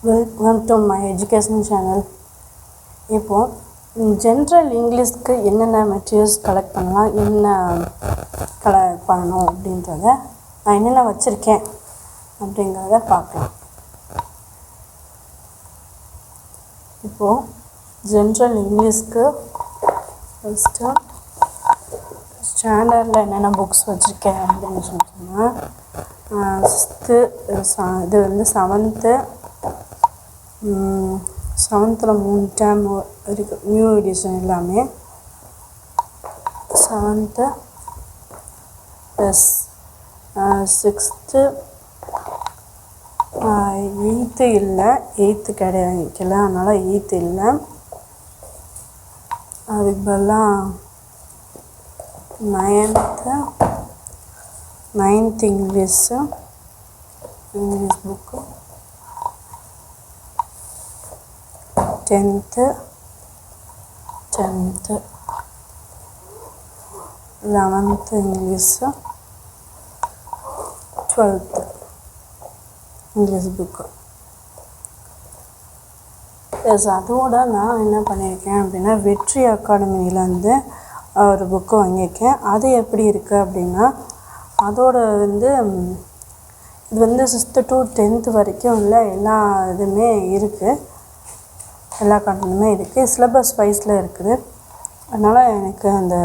Welcome to my education channel. இப்போது general இங்கிலீஷ்க்கு என்னென்ன materials collect பண்ணலாம், என்ன கலெக்ட் பண்ணணும் அப்படின்றத நான் என்னென்ன வச்சுருக்கேன் அப்படிங்கிறத பார்க்கலாம். இப்போது ஜென்ரல் இங்கிலீஷ்க்கு ஃபஸ்ட்டு ஸ்டாண்டர்டில் என்னென்ன புக்ஸ் வச்சுருக்கேன் அப்படின்னு சொன்னால், சிக்ஸ்த்து இது வந்து செவன்த்தில் 3 டேர்ம் இருக்குது, நியூ எடிஷன் எல்லாமே. 7th ப்ளஸ் 6th 8th இல்லை, 8th கிடைக்கல, அதனால் 8th இல்லை. அதுக்கு பதிலாக 9th English book, 10th 11th English, 12th English book. Plus அதோடு நான் என்ன பண்ணியிருக்கேன் அப்படின்னா, வெற்றி அகாடமியிலேருந்து ஒரு புக்கு வாங்கியிருக்கேன். அது எப்படி இருக்குது அப்படின்னா, அதோட வந்து இது வந்து 6th to 10th வரைக்கும் உள்ள எல்லா இதுவுமே இருக்குது, எல்லா கண்டென்ட்டுமே இருக்குது, சிலபஸ் வைஸில் இருக்குது. அதனால் எனக்கு அந்த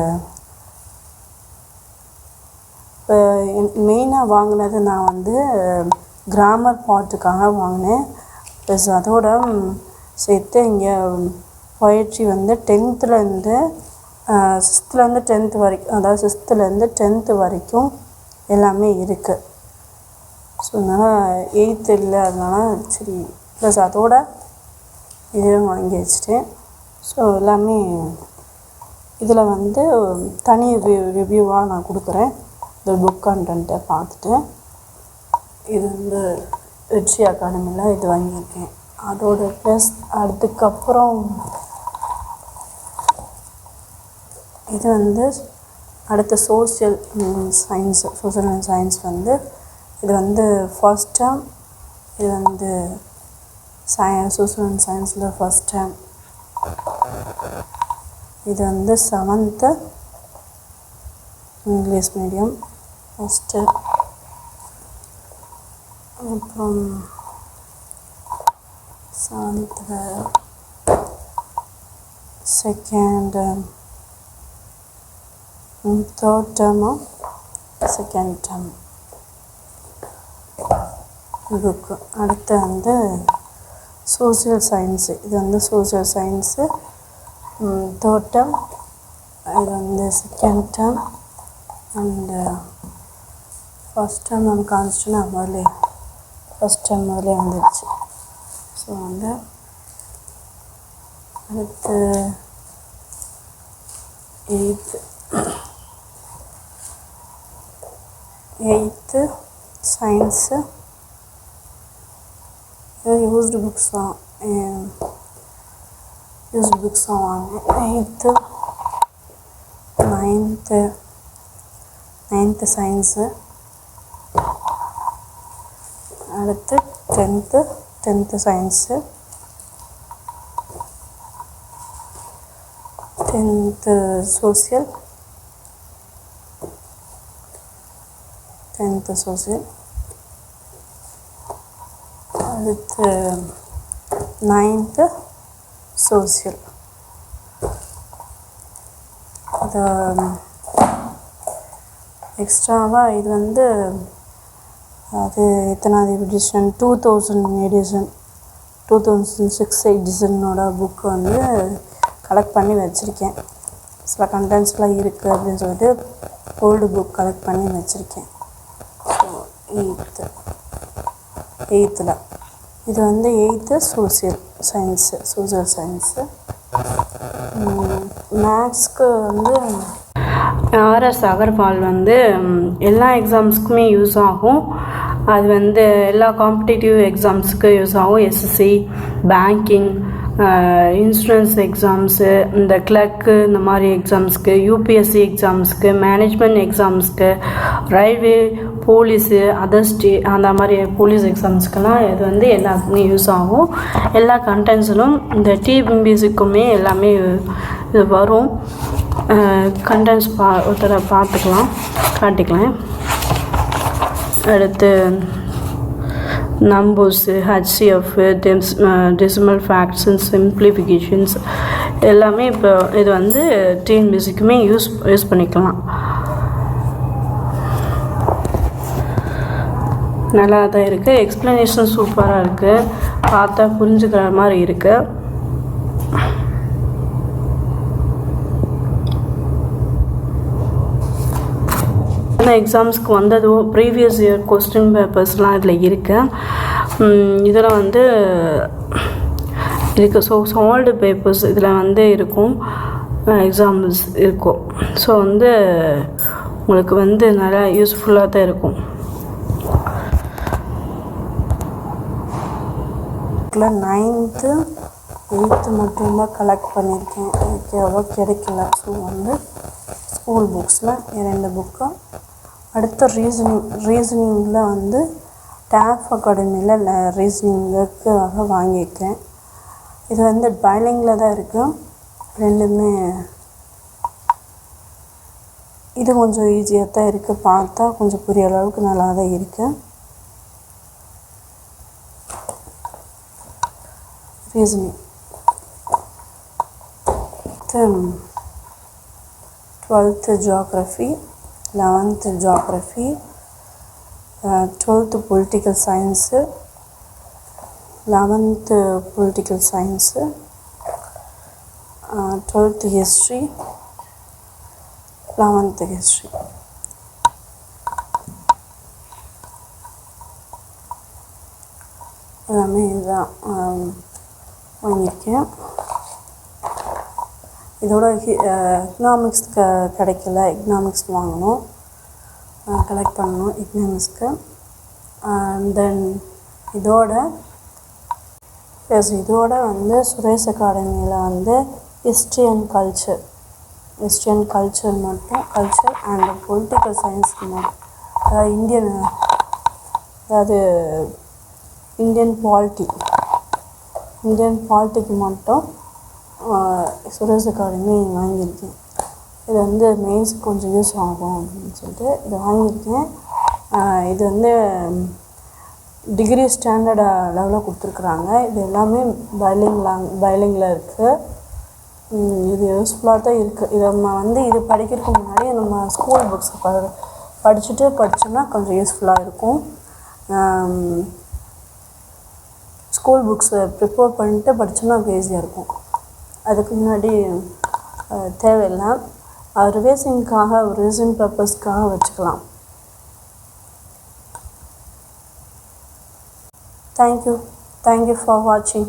இப்போ மெயினாக வாங்கினது நான் வந்து கிராமர் பார்ட்டுக்காக வாங்கினேன். ப்ளஸ் அதோட சேர்த்து இங்கே பொயட்ரி வந்து 10th-லேருந்து 6th-லேருந்து 10th வரைக்கும், அதாவது 6th-லேருந்து 10th வரைக்கும் எல்லாமே இருக்குது. ஸோ அதனால் 8th இல்லை, அதனால் சரி. ப்ளஸ் அதோட இதுவும் வாங்கி வச்சுட்டேன். ஸோ எல்லாமே இதில் வந்து தனி ரிவ்யூவாக நான் கொடுக்குறேன். இந்த புக் கண்டென்ட்டை பார்த்துட்டு இது வந்து வெற்றி அகாடமியில் இது வாங்கியிருக்கேன். அதோட ப்ளஸ் அதுக்கப்புறம் இது வந்து அடுத்த சோஷியல் அண்ட் சயின்ஸ் வந்து இது வந்து ஃபர்ஸ்ட் டேர்ம், இது வந்து சோஷியல் அண்ட் சயின்ஸில் ஃபர்ஸ்ட் டேர்ம். இது வந்து 7th இங்கிலீஷ் மீடியம் ஃபஸ்ட்டு. அப்புறம் 7th second, 3rd term, 2nd term book. அடுத்து வந்து சோஷியல் சயின்ஸு, இது வந்து சோஷியல் சயின்ஸு 3rd டேர்ம், இது வந்து 2nd term. And first term நம்ம கான்ஸ்டன்ட் முதல்ல ஃபஸ்ட் டேர்ம் முதல்ல வந்துடுச்சு. ஸோ வந்து அடுத்து 8th சயின்ஸு, யூஸ்டு புக்ஸ் தான் வாங்கினேன். 8th 9th science. அடுத்து 10th science, 10th social, 10th social. அடுத்து 9th சோஷியல். அது எக்ஸ்ட்ராவாக இது வந்து அது எத்தனாவது எடிஷன், 2000 எடிஷன், 2006 எடிஷனோட புக்கு வந்து கலெக்ட் பண்ணி வச்சுருக்கேன். சில கண்டென்ட்ஸ்லாம் இருக்குது அப்படின்னு சொல்லிட்டு ஓல்டு புக் கலெக்ட் பண்ணி வச்சுருக்கேன். ஸோ 8th இது வந்து 8th சோஷியல் சயின்ஸு. மேக்ஸ்க்கு வந்து ஆர்எஸ் அகர்வால் வந்து எல்லா எக்ஸாம்ஸ்க்குமே யூஸ் ஆகும். அது வந்து எல்லா காம்படிட்டிவ் எக்ஸாம்ஸுக்கு யூஸ் ஆகும். எஸ்எஸ்சி, பேங்கிங், இன்சூரன்ஸ் எக்ஸாம்ஸு, இந்த கிளர்க்கு, இந்த மாதிரி எக்ஸாம்ஸ்க்கு, யூபிஎஸ்சி எக்ஸாம்ஸ்க்கு, மேனேஜ்மெண்ட் எக்ஸாம்ஸ்க்கு, ரயில்வே, போலீஸு அந்த மாதிரி போலீஸ் எக்ஸாம்ஸ்க்கெல்லாம் இது வந்து எல்லாத்துக்குமே யூஸ் ஆகும். எல்லா கண்டென்ட்ஸிலும் இந்த டிஎன்பிஎஸ்சிக்குமே எல்லாமே இது வரும். கண்டென்ட்ஸ் ஒருத்தரை காட்டிக்கலாம். அடுத்து numbers, HCF, decimal facts and simplifications எல்லாமே இப்போ இது வந்து டிஎன்பிஎஸ்சிக்குமே யூஸ் பண்ணிக்கலாம். நல்லா தான் இருக்குது. எக்ஸ்ப்ளனேஷன் சூப்பராக இருக்குது. பார்த்தா புரிஞ்சுக்கிற மாதிரி இருக்குது. எக்ஸாம்ஸ்க்கு வந்ததோ ப்ரீவியஸ் இயர் கொஸ்டின் பேப்பர்ஸ்லாம் இதில் இருக்குது. இதில் வந்து இருக்குது. ஸோ சால்டு பேப்பர்ஸ் இதில் வந்து இருக்கும், எக்ஸாம்பிள்ஸ் இருக்கும். ஸோ வந்து உங்களுக்கு வந்து நல்லா யூஸ்ஃபுல்லாக தான் இருக்கும். 9th 8th மட்டும்தான் கலெக்ட் பண்ணியிருக்கேன். எனக்கு எவ்வளோ கிடைக்கல. ஸோ வந்து ஸ்கூல் புக்ஸில் 2 புக்கு. அடுத்த ரீசனிங்கில் வந்து டேஃப் அகாடமியில் ரீசனிங்குக்காக வாங்கியிருக்கேன். இது வந்து பைலிங்கில் தான் இருக்குது. ரெண்டுமே இது கொஞ்சம் ஈஸியாக தான் இருக்குது. பார்த்தா கொஞ்சம் புரிய அளவுக்கு நல்லா தான் இருக்குது. Reasoning 12th geography, 11th geography, 12th political science, 11th political science, 12th history, 11th history. எல்லாமே இதுதான் வாங்கியிருக்கேன். இதோட எக்கனாமிக்ஸ் கிடைக்கல. எக்கனாமிக்ஸ் வாங்கணும், கலெக்ட் பண்ணணும் எக்கனாமிக்ஸ்க்கு. தென் இதோட வந்து சுரேஷ் அகாடமியில் வந்து ஹிஸ்ட்ரி அண்ட் கல்ச்சர் மட்டும், கல்ச்சர் அண்ட் பொலிட்டிக்கல் சயின்ஸ்க்கு மட்டும், அதாவது இந்தியன் பாலிட்டிக்கு மட்டும் சுரேஷ் அகாடமி வாங்கியிருக்கேன். இது வந்து மெயின்ஸுக்கு கொஞ்சம் யூஸ் ஆகும் அப்படின்னு சொல்லிட்டு இது வாங்கியிருக்கேன். இது வந்து டிகிரி ஸ்டாண்டர்ட் லெவலில் கொடுத்துருக்குறாங்க. இது எல்லாமே பைலிங்கில் இருக்குது. இது யூஸ்ஃபுல்லாக தான் இருக்குது. இதை நம்ம வந்து இது படிக்கிறதுக்கு முன்னாடி நம்ம ஸ்கூல் புக்ஸ் படித்தோம்னா கொஞ்சம் யூஸ்ஃபுல்லாக இருக்கும். ஸ்கூல் புக்ஸை ப்ரிப்பேர் பண்ணிட்டு படித்தோம்னா ஈஸியாக இருக்கும். அதுக்கு முன்னாடி தேவையில்லை. ரிவிஷன் பர்பஸ்க்காக வச்சுக்கலாம். தேங்க்யூ ஃபார் வாட்சிங்.